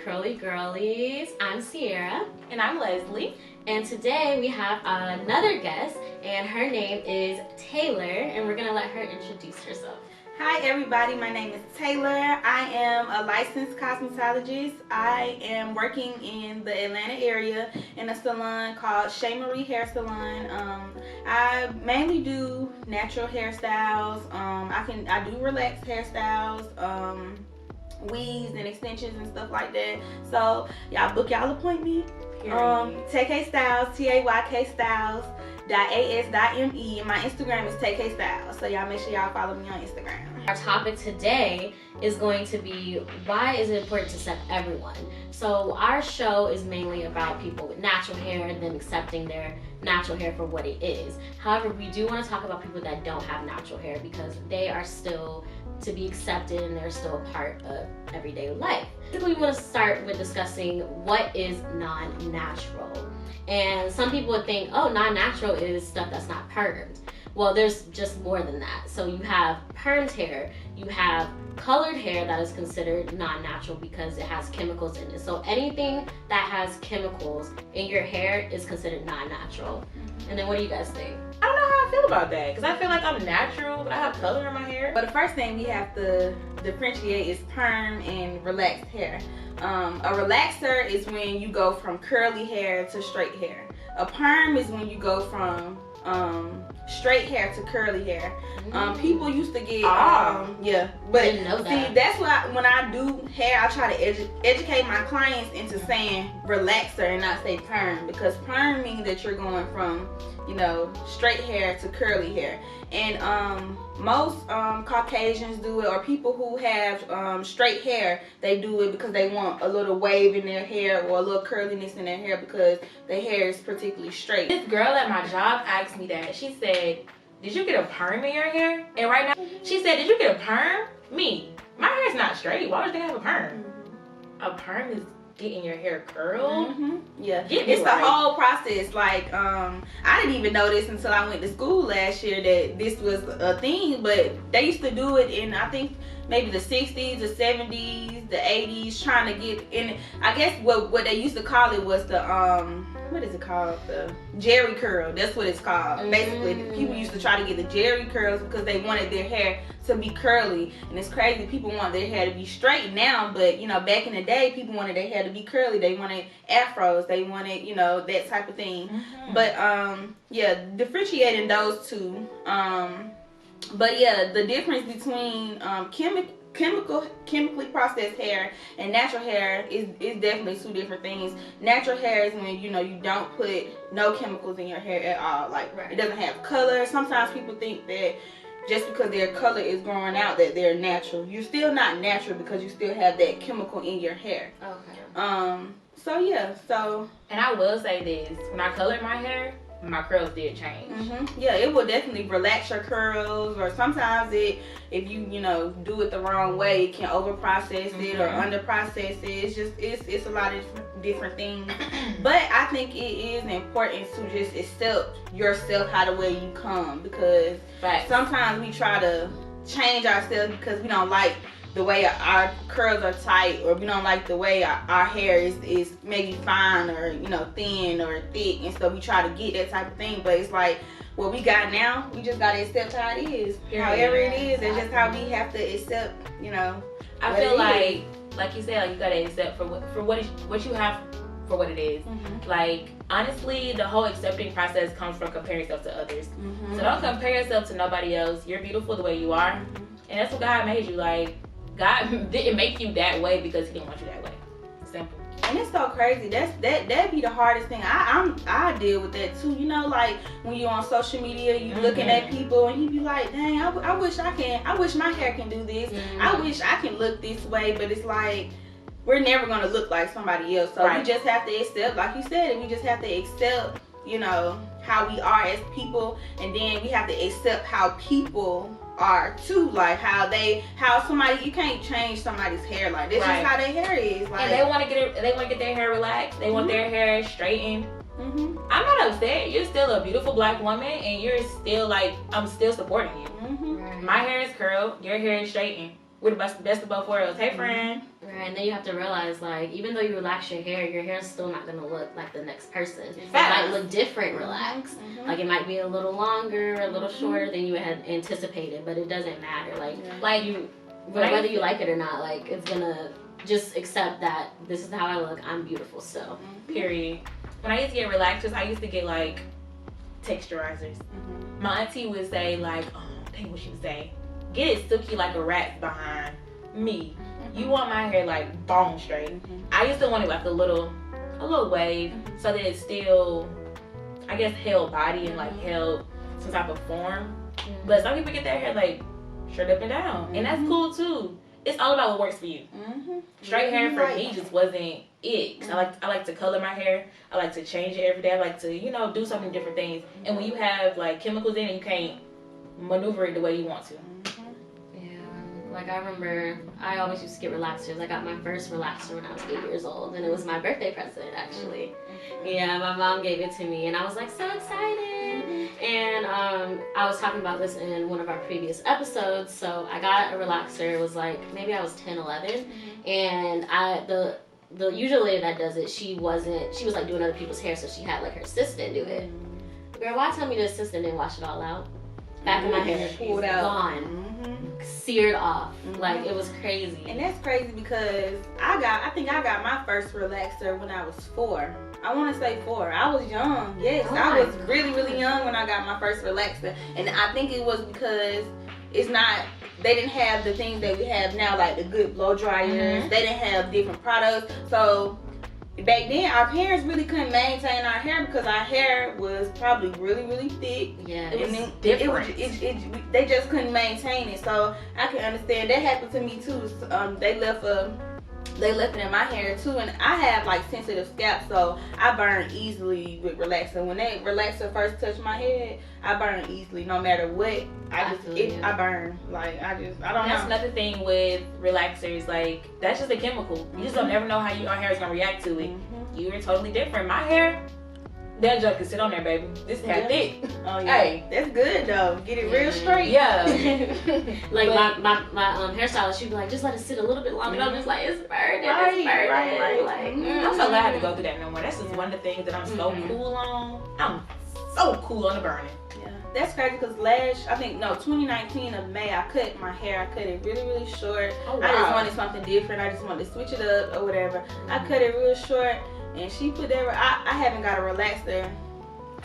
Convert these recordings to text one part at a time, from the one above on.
Curly Girlies. I'm Cierra. And I'm Leslie. And today we have another guest, and her name is Taylor, and we're going to let her introduce herself. Hi everybody, my name is Taylor. I am a licensed cosmetologist. I am working in the Atlanta area in a salon called Shea Marie Hair Salon. I mainly do natural hairstyles. I do relaxed hairstyles, weaves and extensions and stuff like that. So y'all book y'all appointment. TK Styles, TAYK Styles. .as.me, and my Instagram is TK Styles, so y'all make sure y'all follow me on Instagram. Our topic today is going to be, why is it important to accept everyone? So our show is mainly about people with natural hair and then accepting their natural hair for what it is. However, we do want to talk about people that don't have natural hair because they are still to be accepted and they're still a part of everyday life. We want to start with discussing what is non-natural. And some people would think, oh, non-natural is stuff that's not permed. Well, there's just more than that. So you have permed hair, you have colored hair that is considered non-natural because it has chemicals in it. So anything that has chemicals in your hair is considered non-natural. And then what do you guys think? I don't know how I feel about that because I feel like I'm natural, but I have color in my hair. But the first thing we have to differentiate is perm and relaxed hair. A relaxer is when you go from curly hair to straight hair. A perm is when you go from straight hair to curly hair. People used to get yeah, but didn't know that. See, that's why when I do hair, I try to educate my clients into saying relaxer and not say perm, because perm means that you're going from, you know, straight hair to curly hair. And most Caucasians do it, or people who have straight hair, they do it because they want a little wave in their hair or a little curliness in their hair because their hair is particularly straight. This girl at my job asked me that. She said, did you get a perm in your hair? And right now, she said, did you get a perm? Me, my hair's not straight. Why would they have a perm? A perm is getting your hair curled. Yeah, it's the whole process. Like I didn't even know this until I went to school last year that this was a thing, but they used to do it in, I think, maybe the 60s, the 70s, the 80s, trying to get in. I guess what they used to call it was the what is it called? The jerry curl. That's what it's called. Basically, people used to try to get the jerry curls because they wanted their hair to be curly. And it's crazy, people want their hair to be straight now, but you know, back in the day, people wanted their hair to be curly. They wanted afros, they wanted, you know, that type of thing. But yeah, differentiating those two. But yeah, the difference between chemically processed hair and natural hair is definitely two different things. Natural hair is when, you know, you don't put no chemicals in your hair at all. Like, it doesn't have color. Sometimes people think that just because their color is growing out that they're natural. You're still not natural because you still have that chemical in your hair. Okay. So yeah, so. And I will say this, when I colored my hair, my curls did change. Yeah, it will definitely relax your curls, or sometimes if you know, do it the wrong way, it can over process it or under process it. It's just it's a lot of different things. But I think it is important to just accept yourself how the way you come, because sometimes we try to change ourselves because we don't like the way our curls are tight, or we don't like the way our hair is maybe fine, or, you know, thin or thick, and so we try to get that type of thing. But it's like, what we got now, we just gotta accept how it is. However it is, it's just how we have to accept, you know. I feel like you said, like, you gotta accept for what you have for what it is. Like, honestly, the whole accepting process comes from comparing yourself to others. So don't compare yourself to nobody else. You're beautiful the way you are, and that's what God made you. Like, God didn't make you that way because He didn't want you that way. Simple. And it's so crazy. That'd be the hardest thing. I deal with that too. You know, like when you're on social media, you looking at people and you be like, dang, I wish my hair can do this. I wish I can look this way. But it's like, we're never gonna look like somebody else. So we just have to accept, like you said, we just have to accept, you know, how we are as people, and then we have to accept how people are too, like how somebody, you can't change somebody's hair. Like, this is how their hair is. Like, and they want to get their hair relaxed. They want their hair straightened. I'm not upset. You're still a beautiful black woman, and you're still, like, I'm still supporting you. My hair is curled, your hair is straightened. We're the best of both worlds. Hey, friend. Right, and then you have to realize, like, even though you relax your hair's still not gonna look like the next person. It might look different relaxed. Like, it might be a little longer, a little shorter than you had anticipated, but it doesn't matter. Like you, whether you like it or not, like, it's gonna just accept that this is how I look. I'm beautiful still. Period. When I used to get relaxers, I used to get like texturizers. My auntie would say like, dang, what she would say? Get it silky like a rat behind me. You want my hair like bone straight. I used to want it like a little wave, so that it still, I guess, held body and like held some type of form. But some people get their hair like straight up and down, and that's cool too. It's all about what works for you. Straight hair for me just wasn't it. 'Cause I like to color my hair. I like to change it every day. I like to, you know, do so many different things. And when you have like chemicals in it, you can't maneuver it the way you want to. Like, I remember I always used to get relaxers. I got my first relaxer when I was 8 years old, and it was my birthday present, actually. Yeah, my mom gave it to me, and I was like so excited. And I was talking about this in one of our previous episodes. So I got a relaxer. It was like, maybe I was 10, 11, and the usual lady that does it, she was like doing other people's hair, so she had like her assistant do it. Girl, why tell me the assistant didn't wash it all out? Back of my hair, pulled out, gone. Seared off. Like, it was crazy. And that's crazy because I think I got my first relaxer when I was 4. I want to say 4. I was young. Yes, I was really, really young when I got my first relaxer. And I think it was because they didn't have the things that we have now, like the good blow dryers. They didn't have different products. So back then, our parents really couldn't maintain our hair because our hair was probably really, really thick. Yeah, it was different. They just couldn't maintain it. So I can understand that happened to me too. They left it in my hair too, and I have like sensitive scalp, so I burn easily with relaxer. When that relaxer first touched my head, I burn easily, no matter what. I burn. Like, I don't know. That's another thing with relaxers. Like, that's just a chemical. You just don't ever know how your hair is gonna react to it. You're totally different. My hair, that junk can sit on there, baby. This hair thick. Oh yeah, hey, that's good though. Get it real straight. Yeah. Like, my hairstylist, she'd be like, just let it sit a little bit longer. I'm just like, it's burning. Right. Like, I'm so glad I had to go through that no more. That's just one of the things that I'm so cool on. I'm so cool on the burning. Yeah, that's crazy because 2019 of May, I cut my hair. I cut it really, really short. Oh, wow. I just wanted something different. I just wanted to switch it up or whatever. I cut it real short, and she put that. I haven't got a relaxer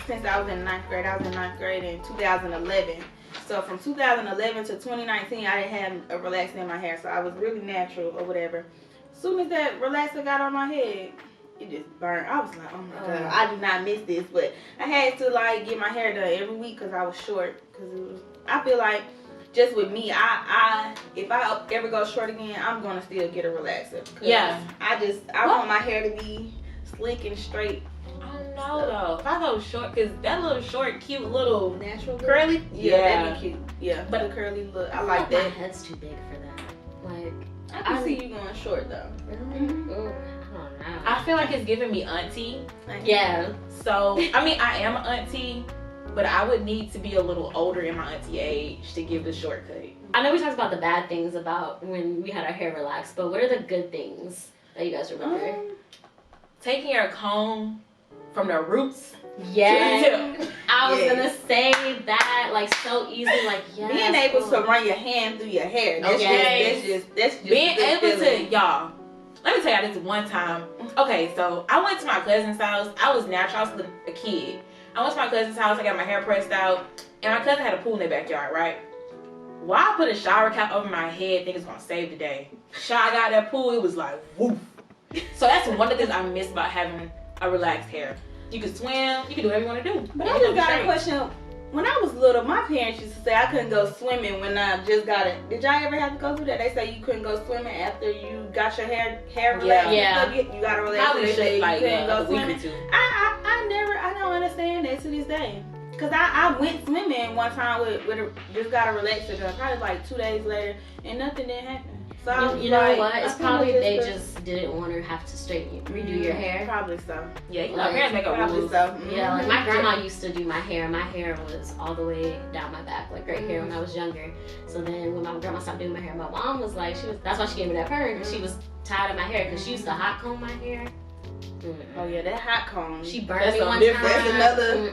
since I was in 9th grade. I was in 9th grade in 2011. So from 2011 to 2019, I didn't have a relaxer in my hair. So I was really natural or whatever. As soon as that relaxer got on my head, it just burned. I was like, oh my god, I did not miss this. But I had to like get my hair done every week because I was short. I feel like just with me, if I ever go short again, I'm gonna still get a relaxer. Yeah. I want my hair to be slick and straight. I don't know though. If I go short, cause that little short, cute little natural curly, that'd be cute. Yeah, but a curly look, I like that. My head's too big for that. Like, I can see you going short though. Oh, I don't know. I feel like it's giving me auntie. Yeah. So I mean, I am an auntie, but I would need to be a little older in my auntie age to give the shortcut. I know we talked about the bad things about when we had our hair relaxed, but what are the good things that you guys remember? Taking your comb from the roots. Yeah, I was gonna say that, like, so easy, like, being able to run your hand through your hair. That's just being able to, y'all. Let me tell y'all this one time. Okay, so I went to my cousin's house. I was natural. I was a kid. I went to my cousin's house. I got my hair pressed out, and my cousin had a pool in their backyard, right? Why I put a shower cap over my head, think it's gonna save the day. I got that pool, it was like, woof. So that's one of the things I miss about having a relaxed hair. You can swim, you can do whatever you want to do. But I just got a question. When I was little, my parents used to say I couldn't go swimming when I just got it. Did y'all ever have to go through that? They say you couldn't go swimming after you got your hair relaxed. Yeah. You got to relax. Probably should, like, go a week swimming. or two. I don't understand that to this day. Cause I went swimming one time just got a relaxer done, probably like 2 days later, and nothing didn't happen. So you know like, what? It's I think probably they the- just didn't want to have to redo your hair. Probably so. Yeah, you know, Like, parents make a Probably rules. so. Yeah, like my grandma used to do my hair. My hair was all the way down my back, like right here when I was younger. So then when my grandma stopped doing my hair, my mom was like, that's why she gave me that perm, because she was tired of my hair, because she used to hot comb my hair. Oh yeah, that hot comb. She burned me one That's time. another.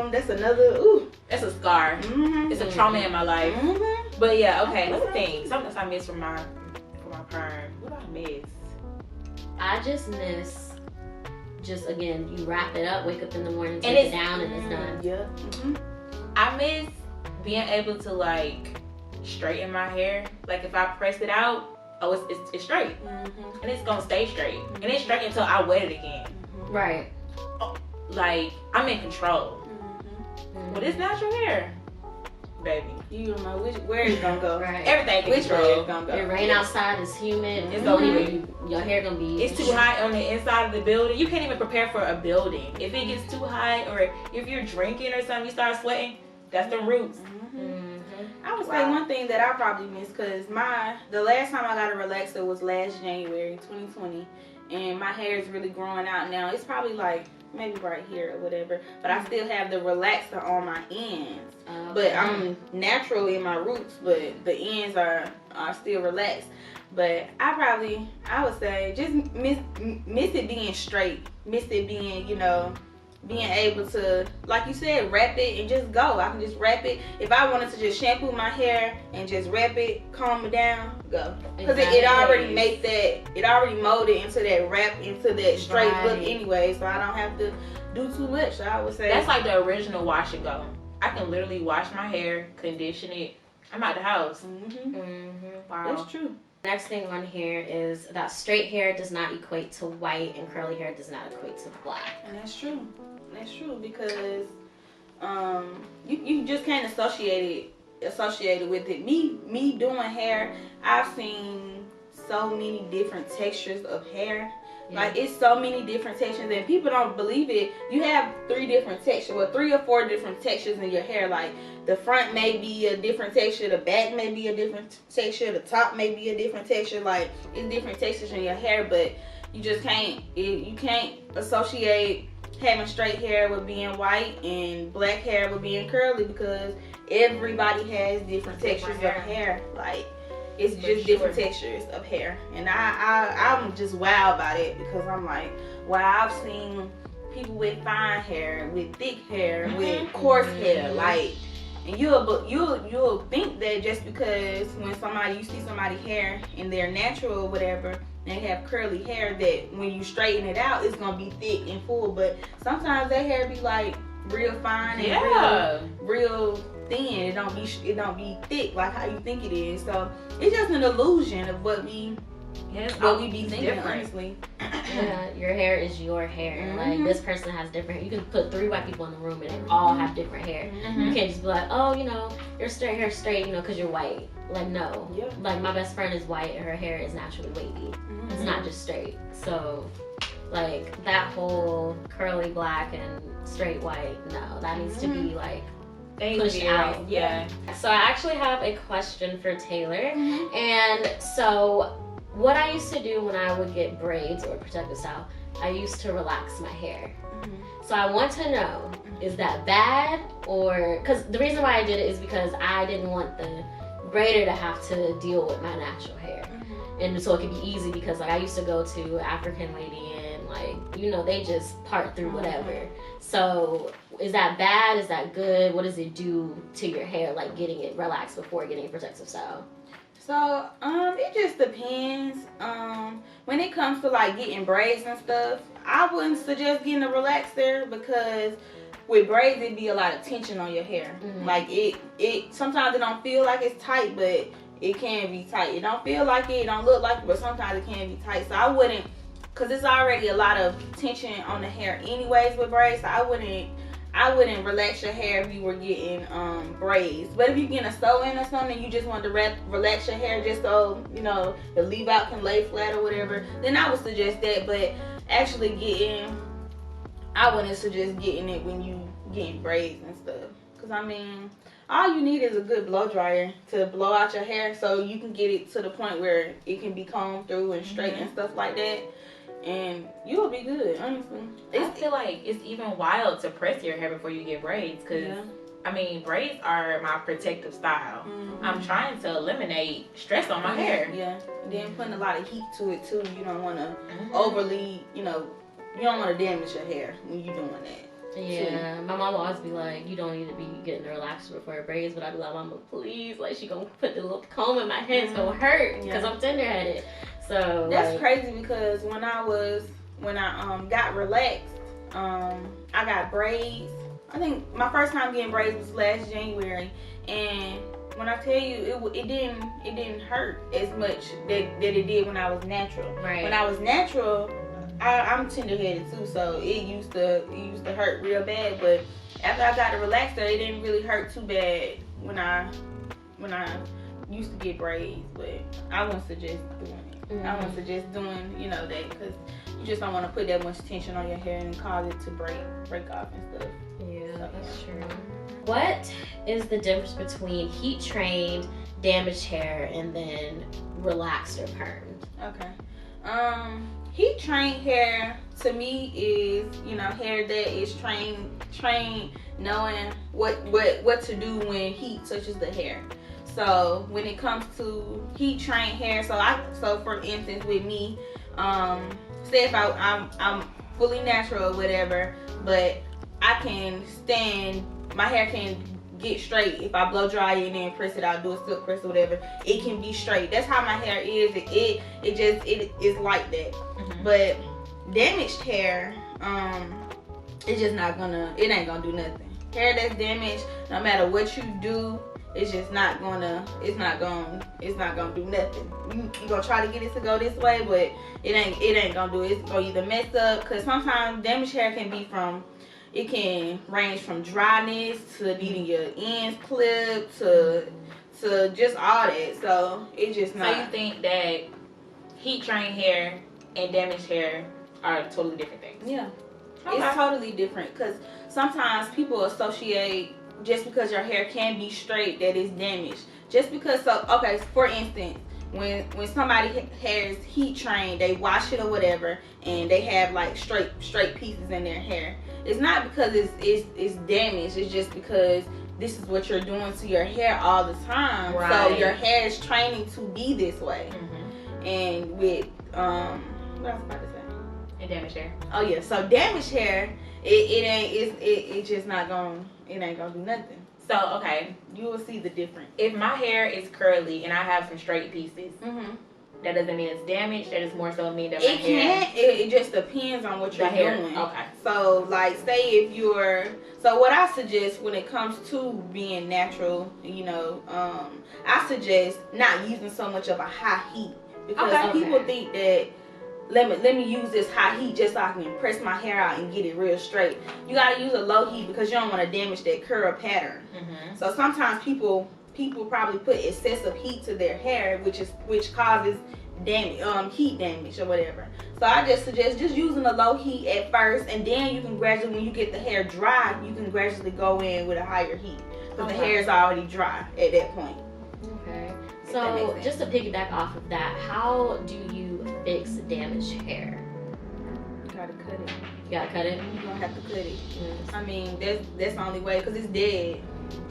That's another. Ooh. That's a scar. Mm-hmm. It's a trauma in my life. Mm-hmm. But yeah, okay. Let me think. Something else I miss from my perm. What do I miss? I just miss, again, you wrap it up, wake up in the morning, And take it it's- down, and it's done. Yeah. Mm-hmm. I miss being able to like straighten my hair. Like if I press it out, it's straight, Mm-hmm. and it's gonna stay straight, and it's straight until I wet it again. Right. Like I'm in control. But it's natural hair, baby. You don't know where it's gonna go. Right. Everything in Which way control. it's gonna go. It rain outside, it's humid. It's gonna be- your hair gonna be. It's too hot on the inside of the building. You can't even prepare for a building. If it gets too hot, or if you're drinking or something, you start sweating. That's the roots. I would say one thing that I probably missed, because the last time I got a relaxer was last January 2020, and my hair is really growing out now. It's probably like maybe right here or whatever, but I still have the relaxer on my ends. But I'm natural in my roots, but the ends are still relaxed. But I would say just miss it being straight, miss it being, being able to, like you said, wrap it and just go. I can just wrap it. If I wanted to just shampoo my hair and just wrap it, calm it down, go. Because it already made that, it already molded into that wrap, into that straight look anyway, so I don't have to do too much. So I would say That's like the original wash and go. I can literally wash my hair, condition it. I'm out the house. Wow. That's true. Next thing on here is that straight hair does not equate to white and curly hair does not equate to black. And that's true. That's true, because you just can't associate it with it. Me doing hair, I've seen so many different textures of hair. Like, it's so many different textures, and people don't believe it. You have 3 different textures, 3 or 4 different textures in your hair. Like, the front may be a different texture, the back may be a different texture, the top may be a different texture. Like, it's different textures in your hair, but you just can't associate having straight hair with being white and black hair with being curly, because everybody has different textures of hair. Like, it's just different textures of hair, and I'm just wild about it, because I'm like, wow, I've seen people with fine hair, with thick hair, with coarse hair, like, and you'll think that just because when you see somebody hair and they're natural or whatever, they have curly hair, that when you straighten it out, it's gonna be thick and full. But sometimes that hair be like real fine and real thin. It don't be thick like how you think it is. So it's just an illusion of what we be thinking, honestly. Yeah, your hair is your hair. Like, this person has different. You can put 3 white people in the room and they all have different hair. You can't just be like, oh, your straight hair straight, because you're white. Like, no. Yeah. Like, my best friend is white and her hair is naturally wavy. It's not just straight. So, like, that whole curly black and straight white, no, that needs to be like pushed out. Yeah. So I actually have a question for Taylor. And so what I used to do when I would get braids or protective style, I used to relax my hair. So I want to know, is that bad? Or, because the reason why I did it is because I didn't want the braider to have to deal with my natural hair. And so it could be easy, because like I used to go to African lady and like, they just part through whatever. So is that bad? Is that good? What does it do to your hair, like getting it relaxed before getting a protective style? So, it just depends. When it comes to like getting braids and stuff, I wouldn't suggest getting a relaxer, because with braids it'd be a lot of tension on your hair. Like it sometimes it don't feel like it's tight, but it can be tight. It don't feel like it don't look like it, but sometimes it can be tight. So I wouldn't, because it's already a lot of tension on the hair anyways with braids. So I wouldn't relax your hair if you were getting braids. But if you're getting a sew-in or something, you just want to relax your hair just so, the leave-out can lay flat or whatever, then I would suggest that. But actually I wouldn't suggest getting it when you getting braids and stuff. Because, I mean, all you need is a good blow dryer to blow out your hair so you can get it to the point where it can be combed through and straight and stuff like that. And you'll be good, honestly. I feel like it's even wild to press your hair before you get braids because, I mean, braids are my protective style. I'm trying to eliminate stress on my hair. Yeah. And then putting a lot of heat to it, too. You don't want to overly, you know, you don't want to damage your hair when you're doing that. Yeah, my mom will always be like, you don't need to be getting a relaxer before your braids, but I'd be like, Mama, please, like, she gonna put the little comb in my hair, it's gonna hurt, because I'm tender-headed. So that's crazy because when I got relaxed, I got braids. I think my first time getting braids was last January, and when I tell you it didn't hurt as much that it did when I was natural. Right. When I was natural, I'm tender-headed too, so it used to hurt real bad. But after I got a relaxer, it didn't really hurt too bad when I used to get braids. But I wouldn't suggest doing it. I wouldn't suggest doing that because you just don't want to put that much tension on your hair and cause it to break off and stuff. Yeah, that's true. What is the difference between heat trained, damaged hair, and then relaxed or permed? Okay. Heat trained hair to me is hair that is trained knowing what to do when heat touches the hair. So when it comes to heat trained hair, so for instance with me, say if I'm fully natural or whatever, but I can stand, my hair can get straight if I blow dry it and then press it out, do a silk press or whatever, it can be straight. That's how my hair is. It is like that. But damaged hair, it's just not gonna, it ain't gonna do nothing. Hair that's damaged, no matter what you do, it's just not gonna do nothing. You gonna try to get it to go this way, but it ain't gonna do it. It's gonna either mess up, cause sometimes damaged hair it can range from dryness to needing your ends clipped to just all that. So it's just not. So you think that heat trained hair and damaged hair are totally different things? Yeah. Okay. It's totally different because sometimes people associate just because your hair can be straight that it's damaged. Just because, for instance, when somebody hair is heat trained, they wash it or whatever, and they have like straight pieces in their hair. It's not because it's damaged. It's just because this is what you're doing to your hair all the time. Right. So your hair is training to be this way. And with what I was about to say? And damaged hair. Oh yeah. So damaged hair, it just not gonna. It ain't gonna do nothing. So, okay. You will see the difference. If my hair is curly and I have some straight pieces, that doesn't mean it's damaged. That is more so mean that my hair... It just depends on what you're doing. Okay. So, like, say if you're... So, what I suggest when it comes to being natural, I suggest not using so much of a high heat. Because people think that... Let me use this high heat just so I can press my hair out and get it real straight. You gotta use a low heat because you don't want to damage that curl pattern. So sometimes people probably put excessive heat to their hair, which causes damage, heat damage or whatever. So I just suggest just using a low heat at first, and then you can gradually, when you get the hair dry, you can gradually go in with a higher heat because the hair is already dry at that point. Okay. So just to piggyback off of that, how do you fix damaged hair? You gotta cut it. You gotta cut it? You're gonna have to cut it. I mean, that's the only way because it's dead.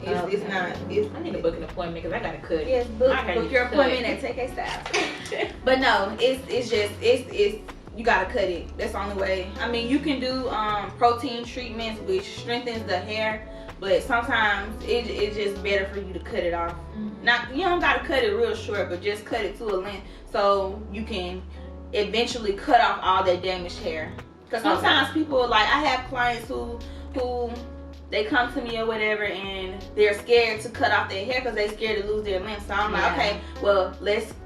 It's not. I need to book an appointment because I gotta cut it. Yes, book your appointment at Take A Style. But no, it's you gotta cut it. That's the only way. I mean, you can do protein treatments which strengthens the hair. But sometimes it's just better for you to cut it off. You don't gotta cut it real short, but just cut it to a length so you can eventually cut off all that damaged hair. Because sometimes people, like, I have clients who they come to me or whatever and they're scared to cut off their hair because they're scared to lose their length. So I'm like, okay, well,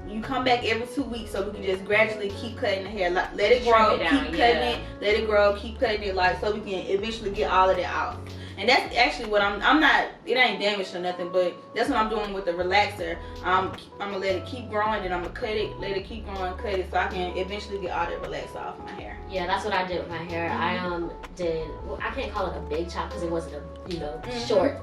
you come back every 2 weeks so we can just gradually keep cutting the hair. Let it grow, keep cutting it, let it grow, keep cutting it, like, so we can eventually get all of that out. And that's actually what I'm not, it ain't damaged or nothing, but that's what I'm doing with the relaxer. I'm gonna let it keep growing, then I'm gonna cut it, let it keep growing, cut it, so I can eventually get all that relaxer off my hair. Yeah, that's what I did with my hair. I did, well, I can't call it a big chop because it wasn't a, you know, short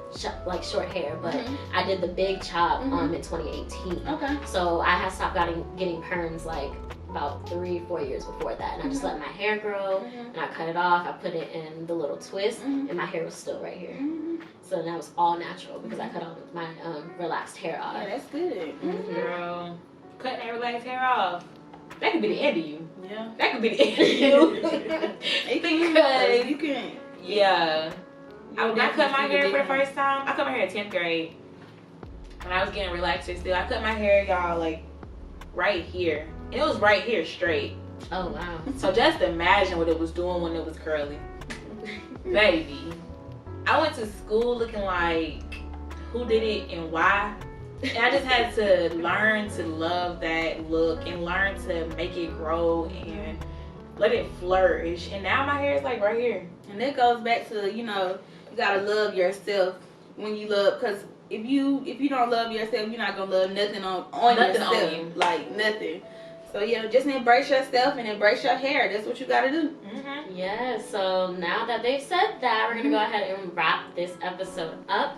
hair, but I did the big chop in 2018. Okay. So I had stopped getting perms like about 3-4 years before that, and I just let my hair grow, and I cut it off. I put it in the little twist, and my hair was still right here. So that was all natural because I cut all my relaxed hair off. Yeah, that's good. Girl, cutting that relaxed hair off. That could be the end of you. Yeah. That could be the end of you. Because you can. Yeah. When I cut my hair for the first time, I cut my hair in 10th grade. When I was getting relaxer still, I cut my hair, y'all, like right here. And it was right here straight. Oh, wow. So just imagine what it was doing when it was curly. Baby. I went to school looking like who did it and why. And I just had to learn to love that look and learn to make it grow and let it flourish. And now my hair is like right here. And that goes back to, you know, you gotta love yourself when you love, because if you don't love yourself, you're not gonna love nothing on Nothing yourself. on you. Like nothing. So yeah, just embrace yourself and embrace your hair. That's what you gotta do. Yeah, so now that they've said that, we're gonna go ahead and wrap this episode up.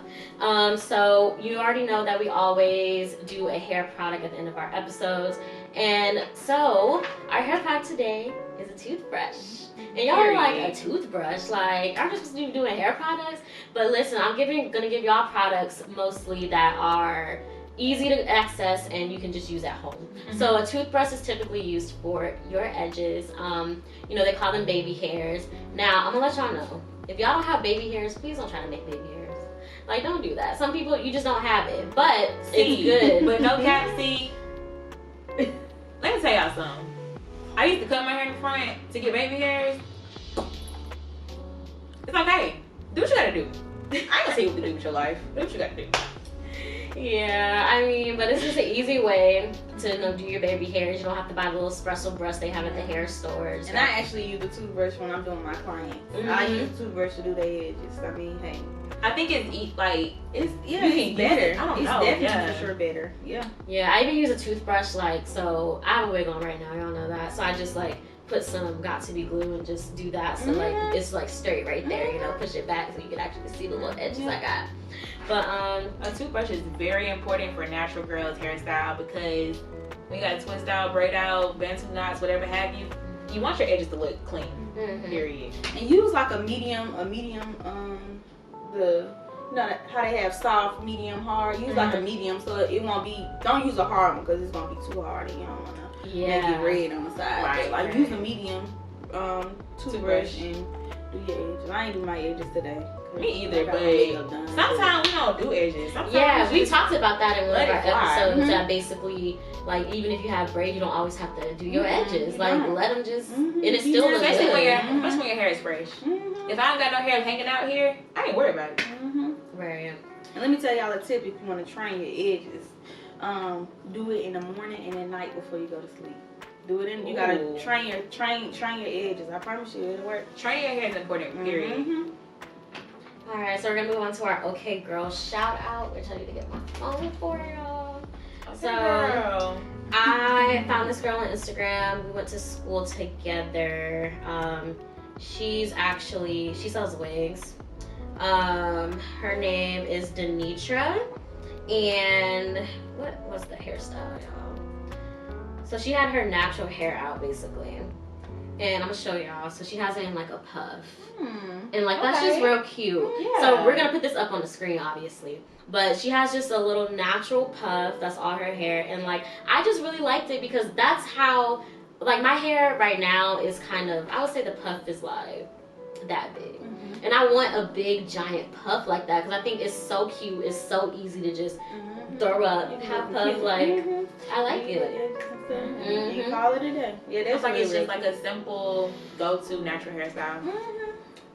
So you already know that we always do a hair product at the end of our episodes. And so our hair product today is a toothbrush. And y'all are like, a toothbrush? Like, I'm just supposed to be doing hair products? But listen, I'm gonna give y'all products mostly that are easy to access and you can just use at home. So a toothbrush is typically used for your edges. You know, they call them baby hairs. Now, I'm gonna let y'all know, if y'all don't have baby hairs, please don't try to make baby hairs. Like, don't do that. Some people, you just don't have it, but it's good. But no cap, see, let me tell y'all something. I used to cut my hair in the front to get baby hairs. It's okay. Do what you gotta do. I ain't gonna tell you what to do with your life. Do what you gotta do. Yeah, I mean, but it's just an easy way to, you know, do your baby hairs. You don't have to buy the little espresso brush they have at the hair stores. And I actually use the toothbrush when I'm doing my clients. I use the toothbrush to do their edges. I mean, hey. I think it's it's it's better. I don't it's know. definitely for sure better. Yeah. Yeah, I even use a toothbrush, like, so I have a wig on right now, y'all know that. So I just like put some got-to-be glue and just do that, so like it's like straight right there, you know, push it back so you can actually see the little edges I got. But a toothbrush is very important for a natural girl's hairstyle because when you got to twist out, braid out, bantu knots, whatever have you, you want your edges to look clean. Period. And use like a medium, the, you know how they have soft, medium, hard. Use like a medium so it won't be. Don't use a hard one because it's gonna be too hard and you don't wanna make it red on the side. Right, But, like use a medium toothbrush and do your edges. I ain't do my edges today. Me either, but sometimes we don't do edges. Sometimes we talked about that in one of our episodes. That basically, like, even if you have braids, you don't always have to do your edges. Like, let them just, and it's still looks especially good. Especially when your hair is fresh. If I don't got no hair hanging out here, I ain't worried about it. Right. And let me tell y'all a tip if you want to train your edges. Do it in the morning and at night before you go to sleep. Do it in. You gotta train your edges. I promise you, it'll work. Training your hair is important. Period. All right, so we're gonna move on to our okay girl shout out, which I need to get my phone for y'all. So girl. I found this girl on Instagram. We went to school together. She sells wigs. Her name is Denitra, and what was the hairstyle, y'all? So she had her natural hair out basically, and I'm gonna show y'all. So she has it in like a puff, and like that's just real cute. Yeah. So we're gonna put this up on the screen, obviously. But she has just a little natural puff. That's all her hair, and like I just really liked it because that's how, like my hair right now is kind of, I would say the puff is like that big, and I want a big giant puff like that because I think it's so cute. It's so easy to just throw up, have puff like. I like it. You call it a day. Yeah, that's like really it's just like a simple go-to natural hairstyle.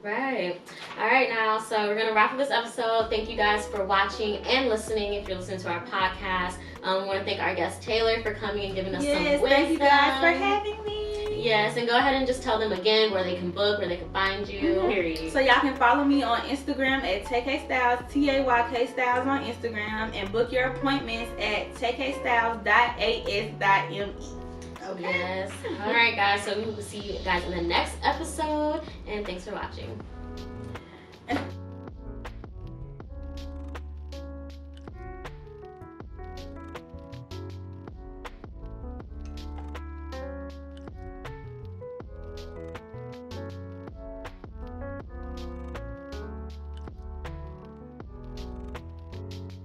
Right. All right, now, so we're going to wrap up this episode. Thank you guys for watching and listening if you're listening to our podcast. We want to thank our guest Taylor for coming and giving us some wisdom. Thank you guys for having me. Yes, and go ahead and just tell them again where they can book, where they can find you. Period. So y'all can follow me on Instagram at TayK Styles, TAYK Styles on Instagram, and book your appointments at taykstyles.as.me. Okay. Yes. All right, guys. So we will see you guys in the next episode, and thanks for watching.